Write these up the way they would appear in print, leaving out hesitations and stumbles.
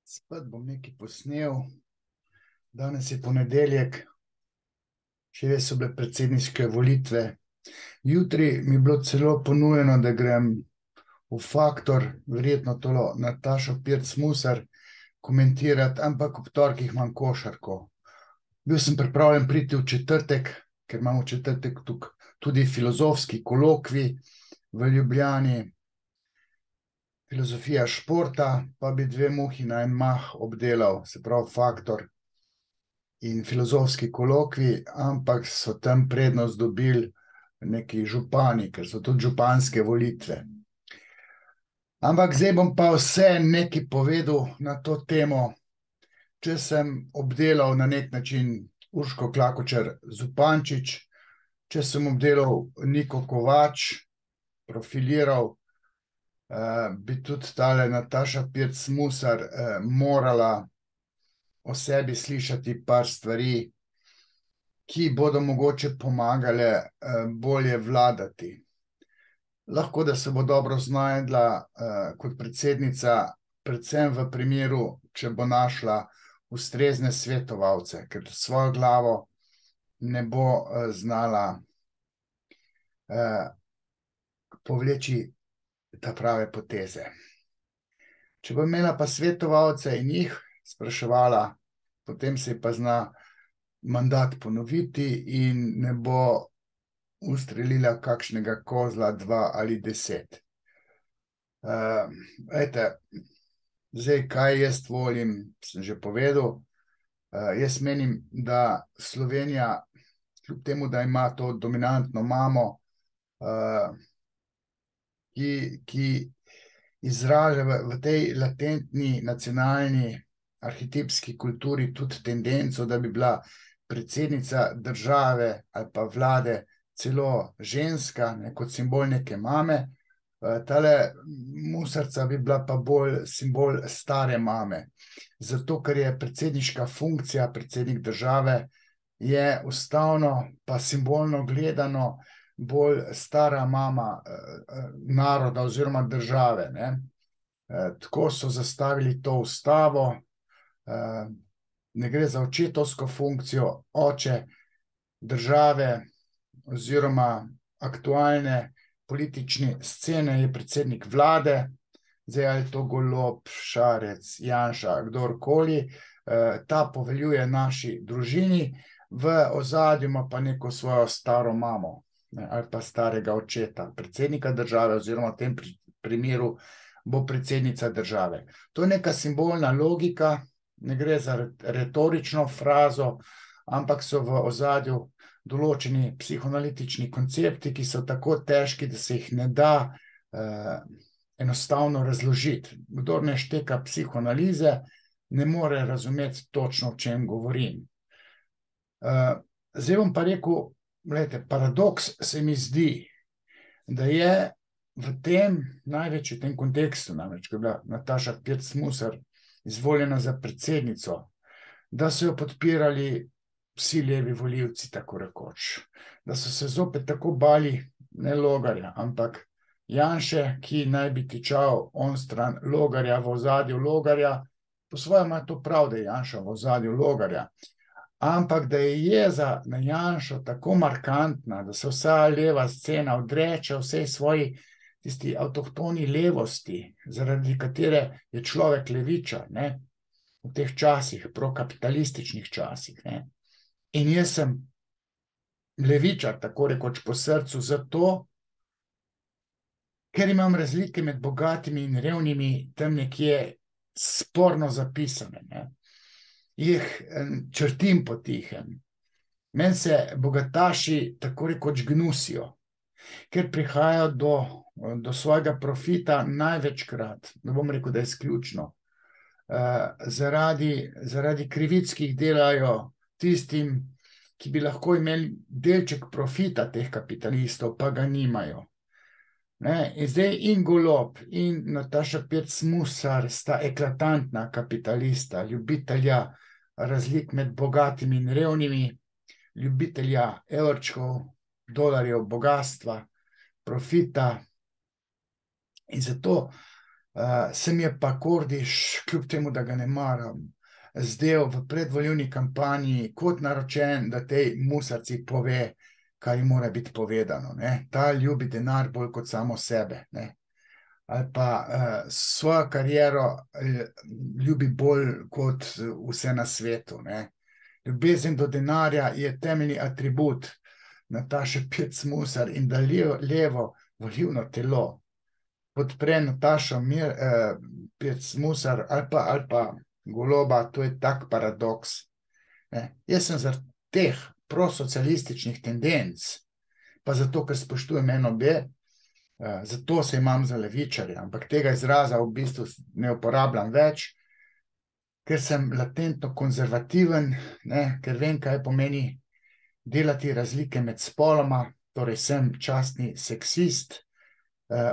Spet bom nekaj posnel. Danes je ponedeljek, včeraj so bile predsedniške volitve. Jutri mi je bilo celo ponujeno, da grem v Faktor, verjetno tolo Natašo Pirc Musar komentirati, ampak ob torkih imam košarko. Bil sem pripravljen priti v četrtek, ker imam v četrtek tukaj tudi filozofski kolokvij v Ljubljani, filozofija športa, pa bi dve muhi na en mah obdelal, se pravi Faktor in filozofski kolokvij, ampak so tam prednost dobili neki župani, ker so tudi županske volitve. Ampak zdaj bom pa vse nekaj povedal na to temo. Če sem obdelal na nek način Urško Klakočar Zupančič, če sem obdelal Niko Kovač, profiliral, bi tudi tale Nataša Pirc Musar morala o sebi slišati par stvari, ki bodo mogoče pomagale bolje vladati. Lahko, da se bo dobro znajdla kot predsednica, predvsem v primeru, če bo našla ustrezne svetovalce, ker svojo glavo ne bo znala povleči ta prave poteze. Če bo imela pa svetovalce in jih spraševala, potem se pa zna mandat ponoviti in ne bo ustrelila kakšnega kozla 2 ali 10. Zdaj, kaj jaz volim, sem že povedal. Jaz menim, da Slovenija, kljub temu, da ima to dominantno mamo, ki izraža v tej latentni nacionalni arhetipski kulturi tudi tendenco, da bi bila predsednica države ali pa vlade celo ženska, kot simbol neke mame. Tale Musarca bi bila pa bolj simbol stare mame. Zato, ker je predsedniška funkcija, predsednik države, je ustavno pa simbolno gledano bolj stara mama naroda oziroma države. Tako so zastavili to ustavo. Ne gre za očetovsko funkcijo, oče države oziroma aktualne politične scene je predsednik vlade. Zdaj, ali je to Golob, Šarec, Janša, kdorkoli, ta poveljuje naši družini, v ozadju ima pa neko svojo staro mamo ali pa starega očeta, predsednika države oziroma v tem primeru bo predsednica države. To je neka simbolna logika, ne gre za retorično frazo, ampak so v ozadju določeni psihoanalitični koncepti, ki so tako težki, da se jih ne da enostavno razložiti. Kdor ne šteka psihoanalize, ne more razumeti točno, o čem govorim. Zdaj bom pa rekel, gledajte, paradoks se mi zdi, da je v tem, največ v tem kontekstu, namreč, ko je bila Nataša Pirc Musar izvoljena za predsednico, da so jo podpirali vsi levi volivci, tako rekoč. Da so se zopet tako bali ne Logarja, ampak Janše, ki naj bi tičal on stran Logarja, v ozadju Logarja. Po svojem ima to prav, da je Janša v ozadju Logarja. Ampak da je jeza na Janšo tako markantna, da se vsa leva scena odreče vsej svoji tisti avtohtoni levosti, zaradi katere je človek levičar, v teh časih, prokapitalističnih časih. In jaz sem levičar, tako rekoč po srcu, zato, ker imam razlike med bogatimi in revnimi tam nekje sporno zapisane. Jih črtim potihem. Meni se bogataši tako rekoč gnusijo, ker prihajajo do svojega profita največkrat, ne bom rekel, da je izključno, zaradi krivic, ki jih delajo tistim, ki bi lahko imeli delček profita teh kapitalistov, pa ga nimajo. In zdaj in Golob in Nataša Pirc Musar sta eklatantna kapitalista, ljubitelja razlik med bogatimi in revnimi, ljubitelja evrčkov, dolarjev, bogatstva, profita. In zato Se mi je pa Kordiš, kljub temu, da ga ne maram, zdel v predvoljivni kampanji kot naročen, da tej musarci pove, kar jim mora biti povedano. Ne? Ta ljubi denar bolj kot samo sebe. Ne? Ali pa svojo kariero ljubi bolj kot vse na svetu. Ne? Ljubezen do denarja je temeljni atribut Nataše Pirc Musar in da levo volilno telo podpre Natašo Pirc Musar ali pa Goloba, to je tak paradoks. Jaz sem zaradi teh prosocialističnih tendenc, pa zato, ker spoštujem NOB, zato se imam za levičarja, ampak tega izraza v bistvu ne uporabljam več, ker sem latentno konzervativen, ker vem, kaj pomeni delati razlike med spoloma, torej sem častni seksist,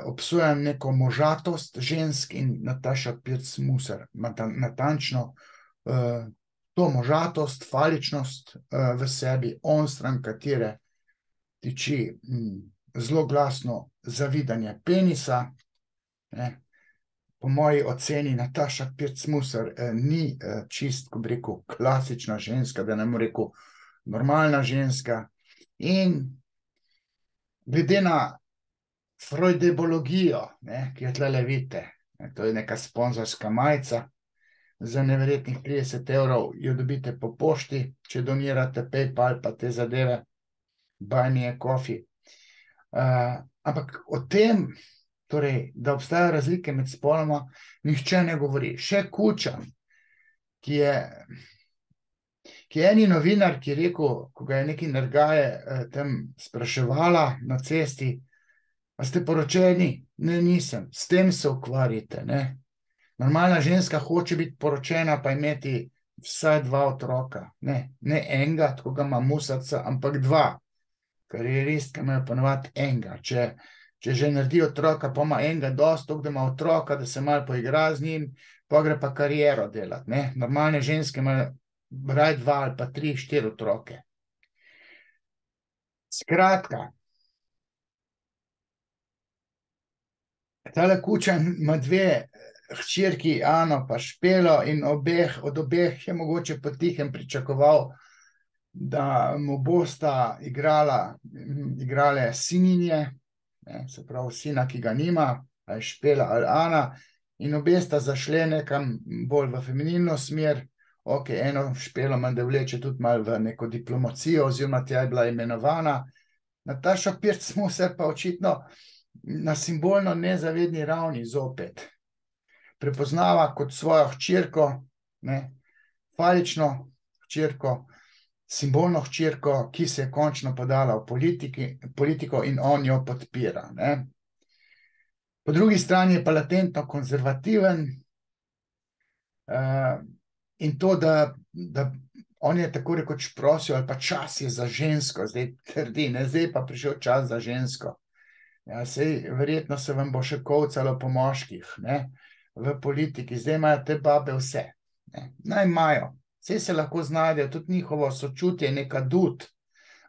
obsojam neko možatost žensk in Nataša Pirc Musar, natančno to možatost, faličnost v sebi, onstran katere tiči zelo glasno zavidanje penisa. Po moji oceni Nataša Pirc Musar ni čist, ko bi rekel, klasična ženska, da ne bom rekel normalna ženska. In glede na freudebologijo, ki jo tlele vidite, to je neka sponzorska majica, za neverjetnih 30 evrov jo dobite po pošti, če donirate PayPal pa te zadeve, buy me a coffee. Ampak o tem, torej, da obstajajo razlike med spoloma, nihče ne govori. Še Kučan, ki je eni novinar, ki je rekel, ko ga je neki nergaje tam spraševala na cesti, a ste poročeni? Ne, nisem. S tem se ukvarjate, ne? Normalna ženska hoče biti poročena, pa imeti vsaj 2 otroka. Ne enega, tako ga ima musarca, ampak 2. Karieristke imajo ponovadi enega. Če že naredi otroka, pa ima enega dosti, tako da ima otroka, da se malo poigra z njim, pa gre pa kariero delati. Ne? Normalne ženske imajo raje 2 ali pa 3, 4 otroke. Skratka, tale Kučan ima 2 hčerki, Ano pa Špelo, in od obeh je mogoče potihem pričakoval, da mu bosta igrale sininje, se pravi sina, ki ga nima, ali Špela ali Ana, in obe sta zašle nekam bolj v feminilno smer. Ok, eno Špelo menda vleče tudi malo v neko diplomacijo, oziroma tja je bila imenovana. Nataša Pirc Musar pa očitno na simbolno nezavedni ravni zopet prepoznava kot svojo hčerko, falično hčerko, simbolno hčerko, ki se je končno podala v politiko in on jo podpira. Po drugi strani je pa latentno konzervativen in to, da on je tako rekoč prosil, ali pa čas je za žensko, zdaj trdi, zdaj pa prišel čas za žensko. Ja, sej verjetno se vam bo še kovcalo po moških, v politiki, zdaj imajo te babe vse. Naj imajo, sej se lahko znajdejo, tudi njihovo sočutje je neka dud,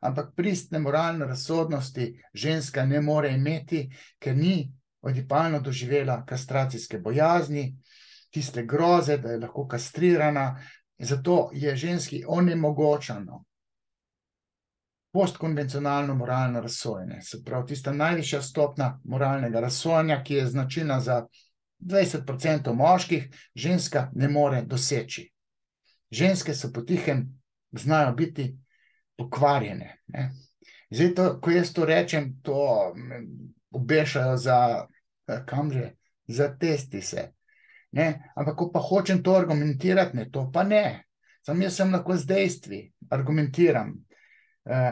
ampak pristne moralne razsodnosti ženska ne more imeti, ker ni odipalno doživela kastracijske bojazni, tiste groze, da je lahko kastrirana, in zato je ženski onemogočeno postkonvencionalno moralno razsojanje. Se pravi, tista najvišja stopnja moralnega razsojanja, ki je značilna za 20% moških, ženska ne more doseči. Ženske so potihem, znajo biti pokvarjene. Zdaj, ko jaz to rečem, to obešajo za testise. Ampak, ko pa hočem to argumentirati, to pa ne. Samo jaz sem lahko z dejstvi argumentiram,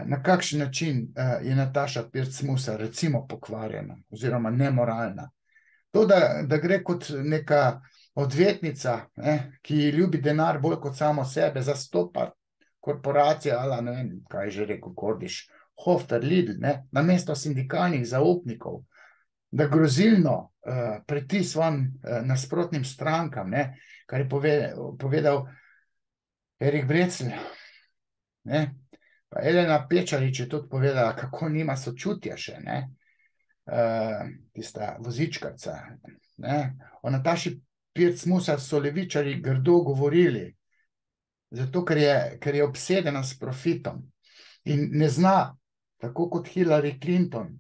na kakšen način je Nataša Pirc Musar recimo pokvarjena oziroma nemoralna. To, da gre kot neka odvetnica, ki ljubi denar bolj kot samo sebe, zastopa korporacija, ali ne vem, kaj je že rekel Kordiš, Hofter, Lidl, namesto sindikalnih zaupnikov, da grozilno preti svojim nasprotnim strankam, kar je povedal Erik Brecelj. Pa Elena Pečarič je tudi povedala, kako nima sočutja še, tista vozičkarca. o Nataši Pirc Musar so levičarji grdo govorili, zato ker je obsedena s profitom in ne zna, tako kot Hillary Clinton,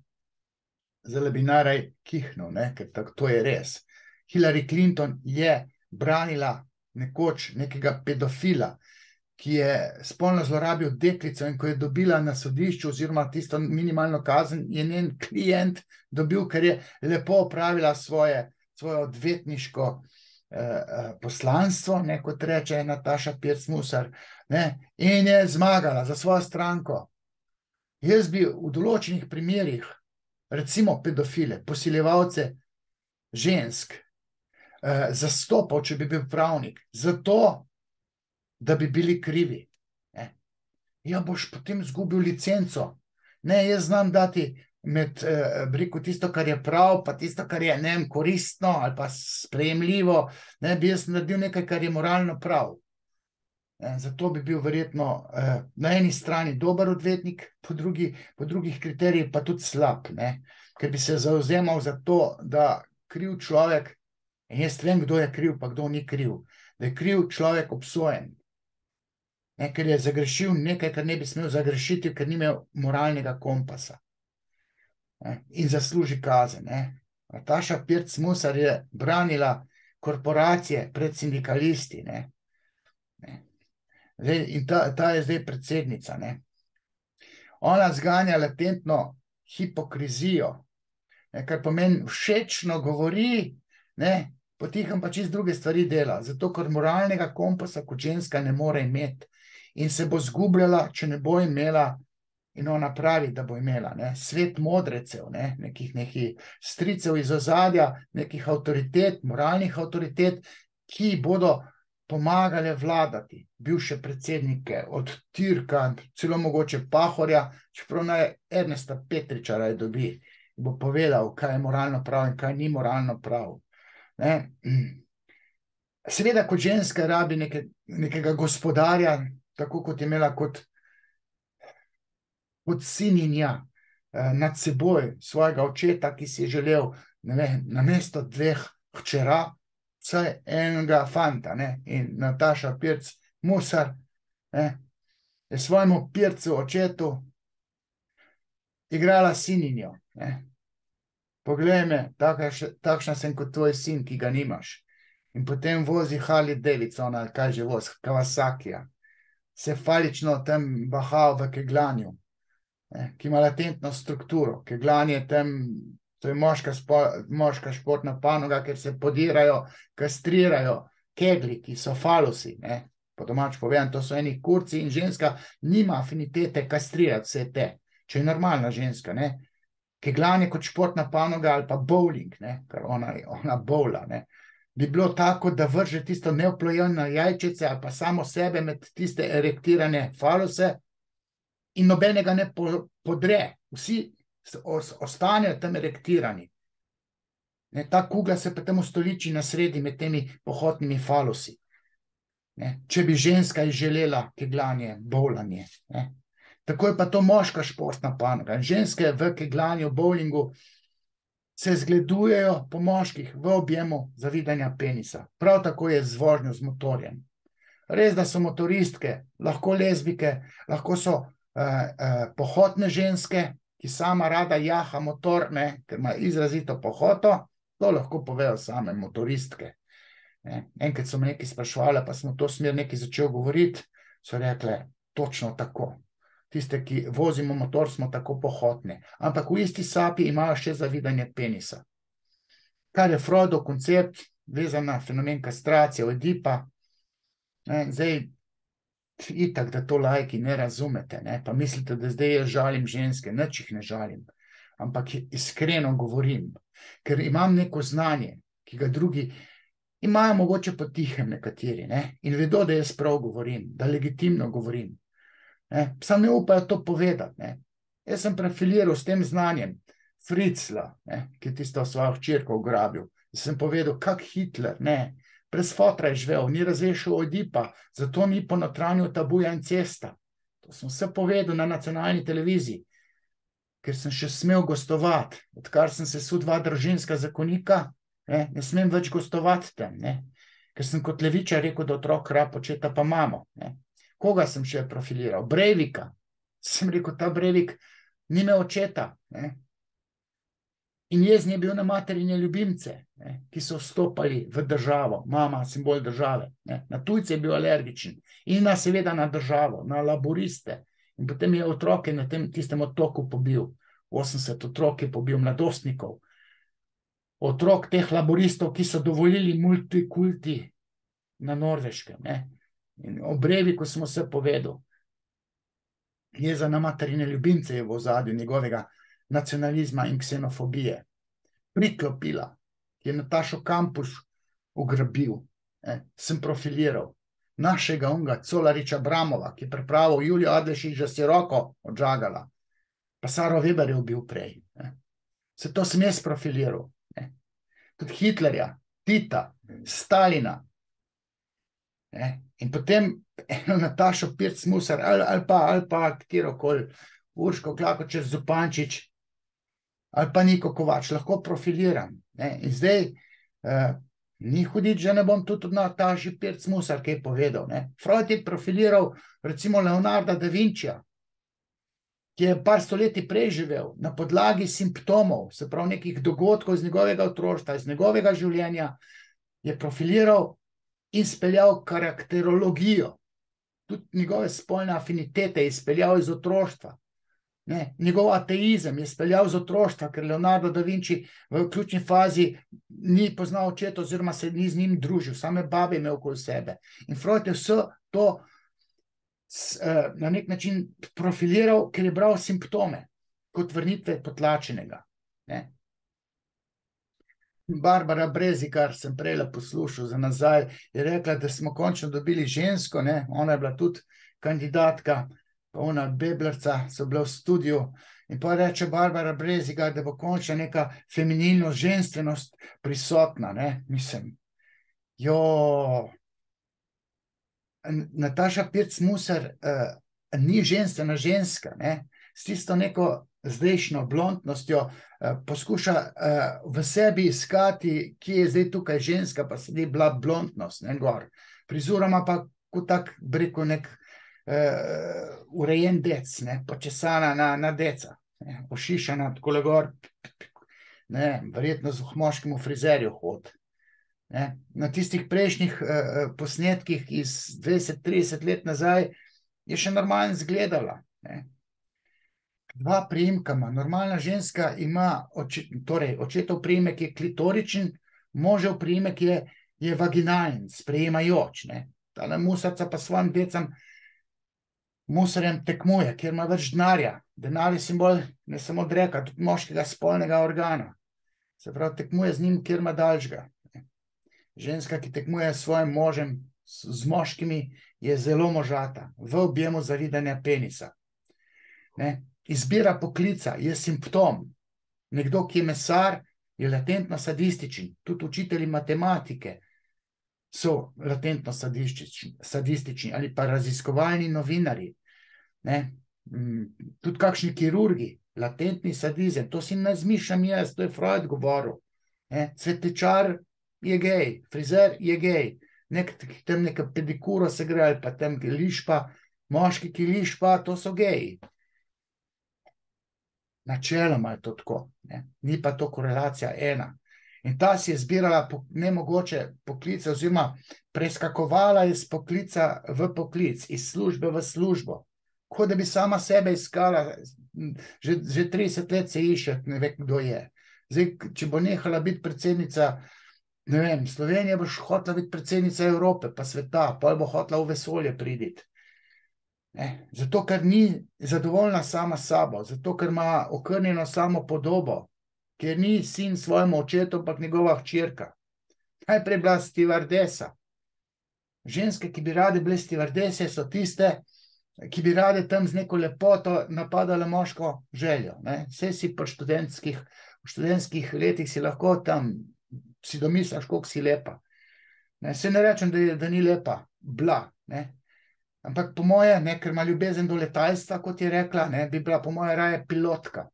zdaj bi naraj kihnil, ker to je res. Hillary Clinton je branila nekoč nekega pedofila, ki je spolno zlorabil deklico in ko je dobila na sodišču oziroma tisto minimalno kazen, je njen klient dobil, ker je lepo opravila svoje odvetniško poslanstvo, kot reče Nataša Pirc Musar, in je zmagala za svojo stranko. Jaz bi v določenih primerih, recimo pedofile, posiljevalce žensk, zastopal, če bi bil pravnik, zato, da bi bili krivi. Ja, boš potem izgubil licenco. Ne, jaz znam dati med tisto, kar je prav, pa tisto, kar je koristno ali pa sprejemljivo, bi jaz naredil nekaj, kar je moralno prav. Zato bi bil verjetno na eni strani dober odvetnik, po drugih kriterijih pa tudi slab, ker bi se zavzemal za to, da kriv človek, in jaz vem, kdo je kriv, pa kdo ni kriv, da je kriv človek obsojen, ker je zagrešil nekaj, kar ne bi smel zagrešiti, ker ni imel moralnega kompasa in zasluži kazen. Nataša Pirc Musar je branila korporacije pred sindikalisti, in ta je zdaj predsednica. Ona zganja latentno hipokrizijo, kar pomeni všečno govori, potihem pa čist druge stvari dela, zato ker moralnega kompasa kot ženska ne more imeti in se bo zgubljala, če ne bo imela, in ona pravi, da bo imela, svet modrecev, nekih stricev iz ozadja, nekih avtoritet, moralnih avtoritet, ki bodo pomagale vladati, bivše predsednike, od Türka, celo mogoče Pahorja, čeprav naj Ernesta Petriča raje dobi, bo povedal, kaj je moralno prav in kaj ni moralno prav. Seveda, kot ženska rabi nekega gospodarja, tako kot je imela kot sininja nad seboj svojega očeta, ki si je želel namesto 2 hčera vsaj enega fanta. In Nataša Pirc Musar je svojemu Pircu očetu igrala sininjo. Poglej me, takšna sem kot tvoj sin, ki ga nimaš. In potem vozi Harley Davidson, ali kaj že vozi, Kawasakija. Se falično tam baha v kegljanju, ki ima latentno strukturo. Kegljanje tam, to je moška športna panoga, ker se podirajo, kastrirajo kegli, ki so falusi. Po domač povem, to so eni kurci in ženska nima afinitete kastrirati vse te. Če je normalna ženska, kegljanje kot športna panoga ali pa bowling, ker ona bowla, bi bilo tako, da vrže tisto neoplojeno jajčice ali pa samo sebe med tiste erektirane faluse in nobenega ne podre. Vsi ostanejo tam erektirani. Ta kugla se pa tam ustoliči na sredi med temi pohotnimi falusi. Če bi ženska izželela kegljanje, bowlanje. Tako je pa to moška športna panoga. Ženske v kegljanju, bowlingu se zgledujejo po moških v objemu zavidanja penisa. Prav tako je z vožnjo z motorjem. Res, da so motoristke, lahko lezbike, lahko so pohotne ženske, ki sama rada jaha motor, ker ima izrazito pohoto, to lahko povejo same motoristke. Enkrat so me nekaj sprašvali, pa smo to smer nekaj začel govoriti, so rekle, točno tako. Tiste, ki vozimo motor, smo tako pohotni. Ampak v isti sapi imajo še zavidanje penisa. Kar je Freudov koncept, vezan na fenomen kastracije, Oedipa. Zdaj, itak, da to laiki ne razumete, pa mislite, da zdaj jaz žalim ženske, nič jih ne žalim. Ampak iskreno govorim, ker imam neko znanje, ki ga drugi imajo mogoče potihem nekateri, in vedo, da jaz prav govorim, da legitimno govorim. Sam ne upajo to povedati. Jaz sem profiliral s tem znanjem Fritzla, ki je tisto svojo hčerko ugrabil. Sem povedal, kak Hitler, brez fotra je živel, ni razrešil Oedipa, zato ni ponotranil tabuja incesta. To sem vse povedal na nacionalni televiziji, ker sem še smel gostovati, odkar sem se sud 2 družinska zakonika, ne smem več gostovati tam, ne, ker sem kot levičar rekel, da otrok rab očeta pa mamo. Ne. Koga sem še profiliral? Breivika. Sem rekel, ta Breivik nima očeta. Ne. In jezni je bil na materine ljubimce, ne, ki so vstopali v državo. Mama, simbol države. Ne. Na tujce je bil alergičen. In seveda na državo, na laboriste. In potem je otroke na tistem otoku pobil. 80 otrok je pobil, mladostnikov. Otrok teh laboristov, ki so dovolili multikulti na Norveškem. Ne. In o Breiviku smo se povedal. Jeza na materine ljubimce je v ozadju njegovega nacionalizma in ksenofobije. Priklopila, ki je Natašo Kampuš ugrabil, sem profiliral. Našega unga, Colariča Bramova, ki je pripravil Julijo Adlešič, že si roko odžagala. Pa Saro Weber je ubil prej. Se to sem jaz profiliral. Tudi Hitlerja, Tita, Stalina. In potem eno Natašo Pirc-Musar ali pa katerokoli Urško Klakočar Zupančič ali pa Niko Kovač, lahko profiliram. In zdaj ni hudič, že ne bom tudi Nataši Pirc-Musar kaj povedal. Freud je profiliral recimo Leonarda da Vincija, ki je par stoletij prej živel na podlagi simptomov, se pravi nekih dogodkov iz njegovega otroštva, iz njegovega življenja, je profiliral in speljal karakterologijo. Tudi njegove spolne afinitete je speljal iz otroštva. Njegov ateizem je speljal iz otroštva, ker Leonardo da Vinci v ključni fazi ni poznal očeta oziroma se ni z njim družil, same babe imel okoli sebe. In Freud je vse to na nek način profiliral, ker je bral simptome kot vrnitve potlačenega. Barbara Brezikar, sem prejle poslušal za nazaj, je rekla, da smo končno dobili žensko, ona je bila tudi kandidatka, pa ona Beblerca so bile v studiu in pa reče Barbara Brezikar, da bo končno neka feminilnost, ženstvenost prisotna, mislim. Nataša Pirc-Musar ni ženstvena ženska, s tisto neko zdajšnjo blondnostjo poskuša v sebi iskati, kje je zdaj tukaj ženska, pa sedi bila blondnost, gor. Frizura ima pa kot tak, rekel, nek urejen dec, počesana na deca, ošišana takole gor, verjetno z moškemu frizerju hod. Na tistih prejšnjih posnetkih iz 20-30 let nazaj je še normalno izgledala. Dva priimka ima. Normalna ženska ima, torej očetov priimek je klitoričen, možev priimek je vaginalen, sprejemajoč. Tale Musarca pa svojim decam Musarjem tekmuje, kjer ima več denarja. Denar je simbol ne samo dreka, tudi moškega spolnega organa. Se pravi, tekmuje z njim, kjer ima daljšega. Ženska, ki tekmuje s svojim možem, z moškimi, je zelo možata, v objemu zavidanja penisa. Izbira poklica je simptom. Nekdo, ki je mesar, je latentno sadističen. Tudi učitelji matematike so latentno sadistični ali pa raziskovalni novinari. Tudi kakšni kirurgi, latentni sadizem. To si ne zmišljam jaz, to je Freud govoril. Cvetličar je gej, frizer je gej. Tam neka pedikuro se gre ali pa tam lišpa, moški, ki lišpa, to so geji. Načeloma je to tako, ni pa to korelacija ena. In ta si je zbirala nemogoče poklice oziroma preskakovala iz poklica v poklic, iz službe v službo. Kot da bi sama sebe iskala, že 30 let se išče, ne ve, kdo je. Zdaj, če bo nehala biti predsednica, ne vem, Slovenija bo hotela biti predsednica Evrope pa sveta, pa bo hotela v vesolje priditi. Zato, ker ni zadovoljna sama s sabo, zato, ker ima okrnjeno samo podobo, ker ni sin svojemu očetu, ampak njegova hčerka. Najprej bila stevardesa. Ženske, ki bi rade bile stevardese, so tiste, ki bi rade tam z neko lepoto napadale moško željo. Vse si v študentskih letih si lahko tam, si domisliš, koliko si lepa. Se ne rečem, da ni lepa, bila, ampak po moje, ker ima ljubezen do letalstva, kot je rekla, bi bila po moje raje pilotka.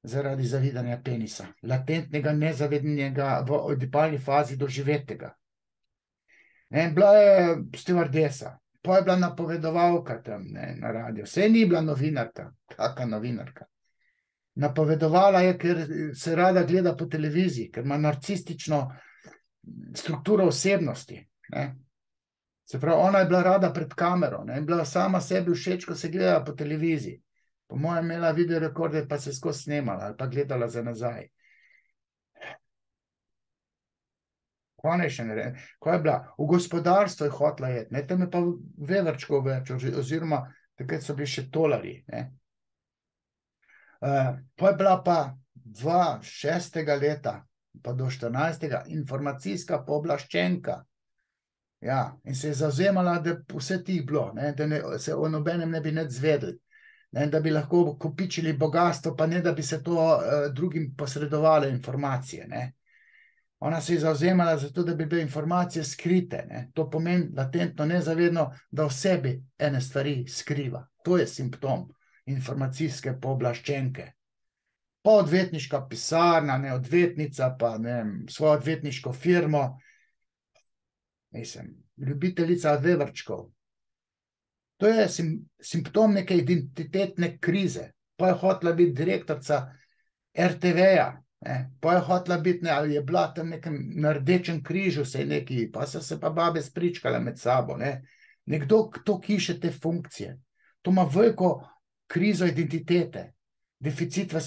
zaradi zavidanja penisa, latentnega, nezavednega v oedipalni fazi doživetega. Bila je stevardesa, pa je bila napovedovalka tam, na radiju. Saj ni bila novinarka, kakšna novinarka. Napovedovala je, ker se rada gleda po televiziji, ker ima narcistično strukturo osebnosti. Se pravi, ona je bila rada pred kamero, in bila sama sebi všeč, ko se gleda po televiziji. Po mojem imela videorekorde, pa se skozi snemala ali pa gledala za nazaj. Ko je bila? V gospodarstvo je hotla jeti, tam je pa vevrčkov več, oziroma takrat so bili še tolari. Pa je bila pa 2006. leta, pa do 14. informacijska pooblaščenka. Ja, in se je zavzemala, da vse tih bilo, da se o nobenem ne bi nič zvedeli, da bi lahko kopičili bogatstvo, pa ne, da bi se to drugim posredovale informacije. Ona se je zavzemala za to, da bi bile informacije skrite. To pomeni latentno, nezavedno, da v sebi ene stvari skriva. To je simptom informacijske pooblaščenke. Pa odvetniška pisarna, odvetnica, pa svojo odvetniško firmo, ljubiteljica vevrčkov. To je simptom neke identitetne krize. Pa je hotela biti direktorica RTV-ja, pa je hotela biti, ali je bila tam na Rdečem križu, pa so se pa babe spričkale med sabo. Nekdo, kdo kiše te funkcije. To ima veliko krizo identitete, deficit v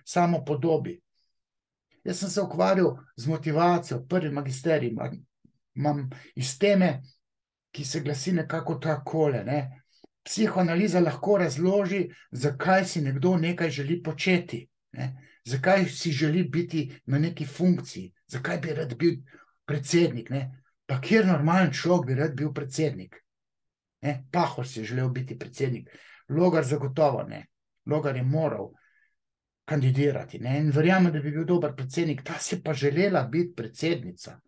samopodobi. Jaz sem se ukvarjal z motivacijo, prvi magisterij imam iz teme, ki se glasi nekako takole. Psihoanaliza lahko razloži, zakaj si nekdo nekaj želi početi, zakaj si želi biti na neki funkciji, zakaj bi rad bil predsednik. Pa kjer normalen človek bi rad bil predsednik? Pahor si je želel biti predsednik, Logar zagotovo ne. Logar je moral kandidirati in verjamem, da bi bil dober predsednik, ta si pa želela biti predsednica.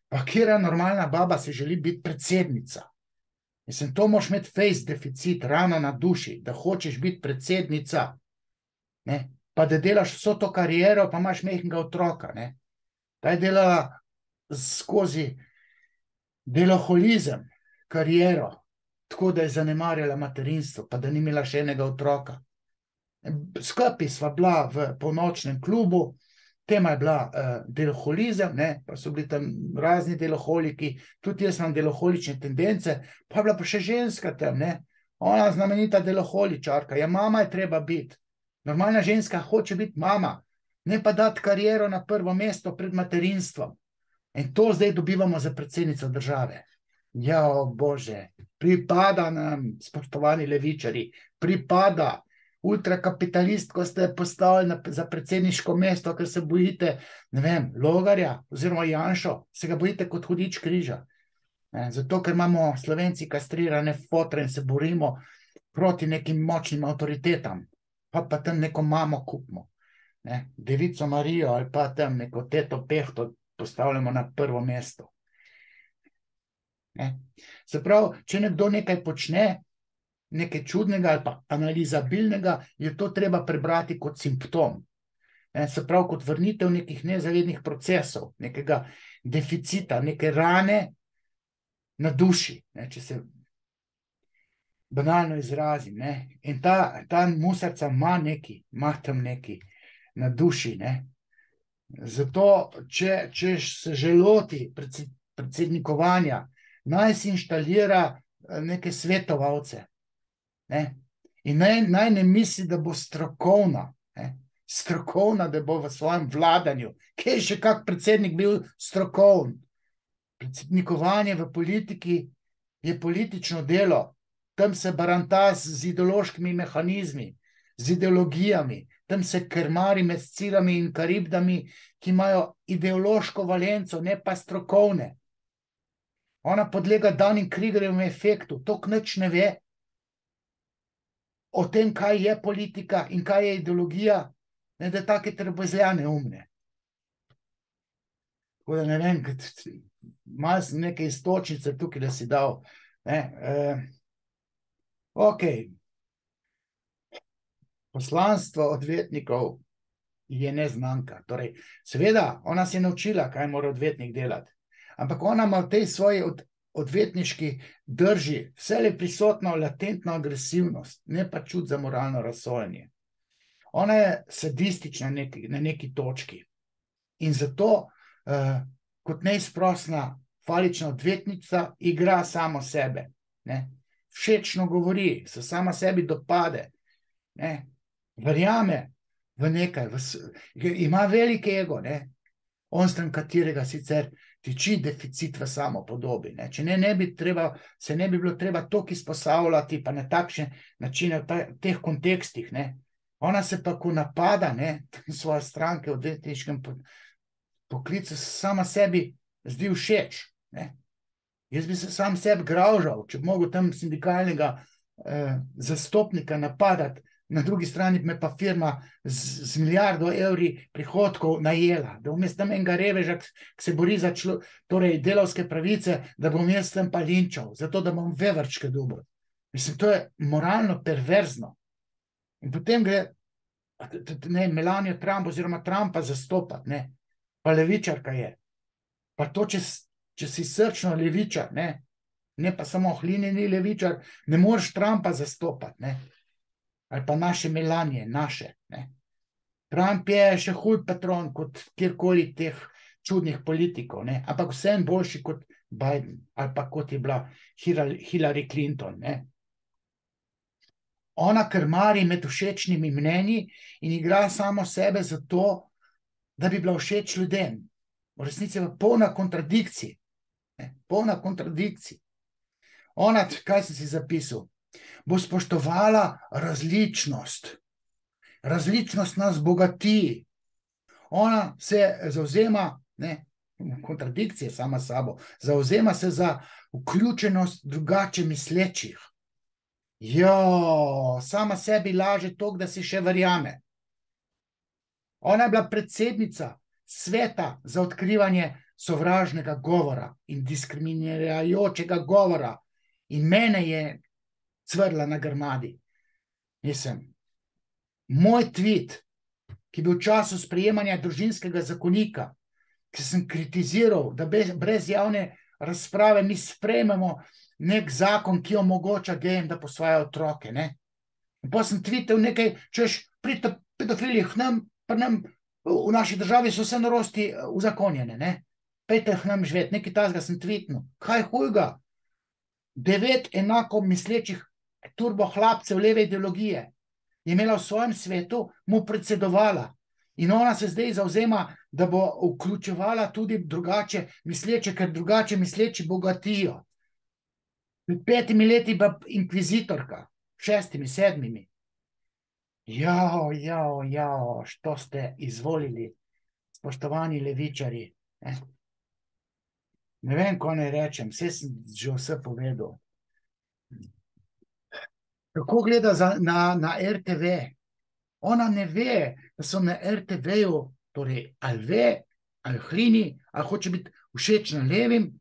Pa kjera normalna baba si želi biti predsednica? Mislim, to moraš imeti face deficit, rano na duši, da hočeš biti predsednica. Pa da delaš vso to kariero, pa imaš mehkega otroka. Ta je delala skozi deloholizem, kariero, tako da je zanemarjala materinstvo, pa da ni imela še enega otroka. Skupaj sva bila v polnočnem klubu, tema je bila deloholizem, pa so bili tam razni deloholiki, tudi jaz imam deloholične tendence, pa je bila pa še ženska tam, ona znamenita deloholičarka, mama je treba biti. Normalna ženska hoče biti mama, ne pa dati kariero na prvo mesto pred materinstvom. In to zdaj dobivamo za predsednico države. Ja, bože, pripada nam, spoštovani levičari, pripada. Ultrakapitalist, ko ste postavili za predsedniško mesto, ker se bojite, Logarja oziroma Janšo, se ga bojite kot hudič križa. Zato, ker imamo Slovenci kastrirane fotre in se borimo proti nekim močnim avtoritetam, pa tam neko mamo kupimo. Devico Marijo ali pa tam neko teto Pehto postavljamo na prvo mesto. Se pravi, če nekdo nekaj počne, nekaj čudnega ali pa analizabilnega, je to treba prebrati kot simptom. Se pravi, kot vrnitev nekih nezavednih procesov, nekega deficita, neke rane na duši, če se banalno izrazim. In ta musarca ima tam neki na duši. Zato, če se že loti predsednikovanja, naj si inštalira neke svetovalce. In naj ne misli, da bo strokovna, da bo v svojem vladanju. Kje je še kak predsednik bil strokovn? Predsednikovanje v politiki je politično delo. Tam se baranta z ideološkimi mehanizmi, z ideologijami, tam se krmari med Scilami in Karibdami, ki imajo ideološko valenco, ne pa strokovne. Ona podlega Dunning-Krugerjevemu efektu, toliko nič ne ve o tem, kaj je politika in kaj je ideologija, da take trebozljane umne. Tako da ne vem, malo sem neke istočnice tukaj, da si dal. Ok. Poslanstvo odvetnikov je neznanka. Torej, seveda, ona se je naučila, kaj mora odvetnik delati. Ampak ona ima v tej svoji odvetniški drži vse prisotno latentno agresivnost, ne pa čut za moralno razsojanje. Ona je sadistična na neki točki. In zato, kot neizprosna falična odvetnica, igra samo sebe. Ne? Všečno govori, se sama sebi dopade, ne? Verjame v nekaj, ima velike ego, ne? Onstran katerega sicer tiči deficit v samopodobi. Ne? Če ne bi se ne bi bilo treba toliko izpostavljati, pa na takšne načine v teh kontekstih. Ne? Ona se pa, ko napada, ne, svoje stranke v odvetniškem poklicu, sama sebi zdi všeč. Ne? Jaz bi se sam sebi graužal, če bi mogel tam sindikalnega zastopnika napadati, na drugi strani me pa firma z milijardo evri prihodkov najela, da bom jaz tam enega reveža, ki se bori za torej delavske pravice, da bom jaz tam pa linčal, zato da bom vevrčke dobil. Mislim, to je moralno perverzno. In potem gre Melanijo Trump oziroma Trumpa zastopati, ne, pa levičarka je. Pa to, če si srčno levičar, ne pa samo hlinjeni levičar, ne moreš Trumpa zastopati, ne. Ali pa naše Melanije, naše. Ne. Trump je še huj patron kot kjerkoli teh čudnih politikov, ne. Ampak vsem boljši kot Biden, ali pa kot je bila Hillary Clinton. Ne. Ona krmari med všečnimi mnenji in igra samo sebe zato, da bi bila všeč ljudem. V resnici je polna kontradikcij. Polna kontradikcij. Ona, kaj sem si zapisal, bo spoštovala različnost. Različnost nas bogati. Ona se zavzema, kontradikcije sama sabo, zavzema se za vključenost drugače mislečih. Sama sebi laže toliko, da si še verjame. Ona je bila predsednica sveta za odkrivanje sovražnega govora in diskriminirajočega govora. In mene je cvrla na grmadi. Moj tweet, ki je bil v času sprejemanja družinskega zakonika, ki sem kritiziral, da brez javne razprave mi sprejmemo nek zakon, ki omogoča gejem, da posvajajo otroke. Ne? In pa sem tweetal nekaj, češ pri pedofilih pri nam v naši državi so vse norosti uzakonjene. Ne? Pejte k nam živeti, nekaj tazga sem tweetnil. Kaj hujga? 9 enako mislečih turbo hlapcev leve ideologije je imela v svojem svetu, mu predsedovala. In ona se zdaj zavzema, da bo vključevala tudi drugače misleče, ker drugače misleči bogatijo. Pred 5 leti pa inkvizitorka, 6, 7. Što ste izvolili, spoštovani levičari. Ne vem, ko ne rečem, vse sem že vse povedal. Kako gleda na RTV? Ona ne ve, da so na RTV-ju, torej ali ve, ali hlini, ali hoče biti všečna levim.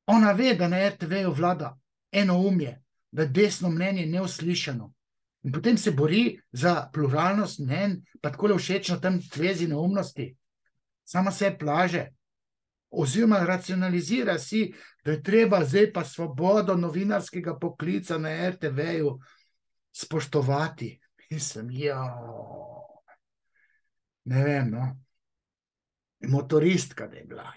Ona ve, da na RTV-ju vlada enoumje, da je desno mnenje neuslišano. In potem se bori za pluralnost mnenj, pa takole všečno tam tvezi neumnosti. Sama se plaže. Oziroma racionalizira si, da je treba zdaj pa svobodo novinarskega poklica na RTV-ju spoštovati. Mislim, ne vem, no. Motoristka, da je bila,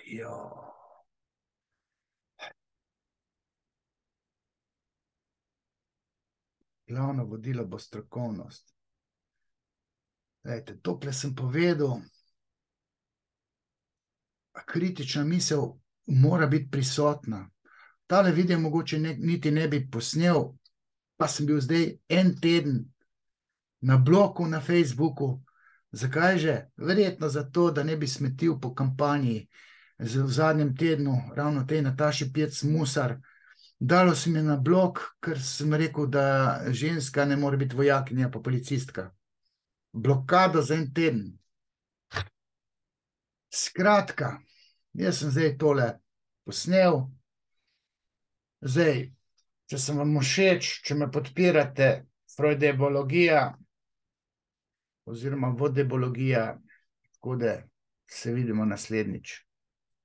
Glavno vodilo bo strokovnost. Glejte, tople sem povedal, kritična misel mora biti prisotna. Tale video mogoče niti ne bi posnel, pa sem bil zdaj en teden na bloku na Facebooku. Zakaj že? Verjetno zato, da ne bi smetil po kampanji v zadnjem tednu, ravno tej Nataši Pirc Musar. Dalo se mi na blok, ker sem rekel, da ženska ne more biti vojakinja pa policistka. Blokado za en teden. Skratka, jaz sem zdaj tole posnel. Zdaj, če sem vam všeč, če me podpirate, Freudebologija, oziroma vodebologija, tako da se vidimo naslednjič.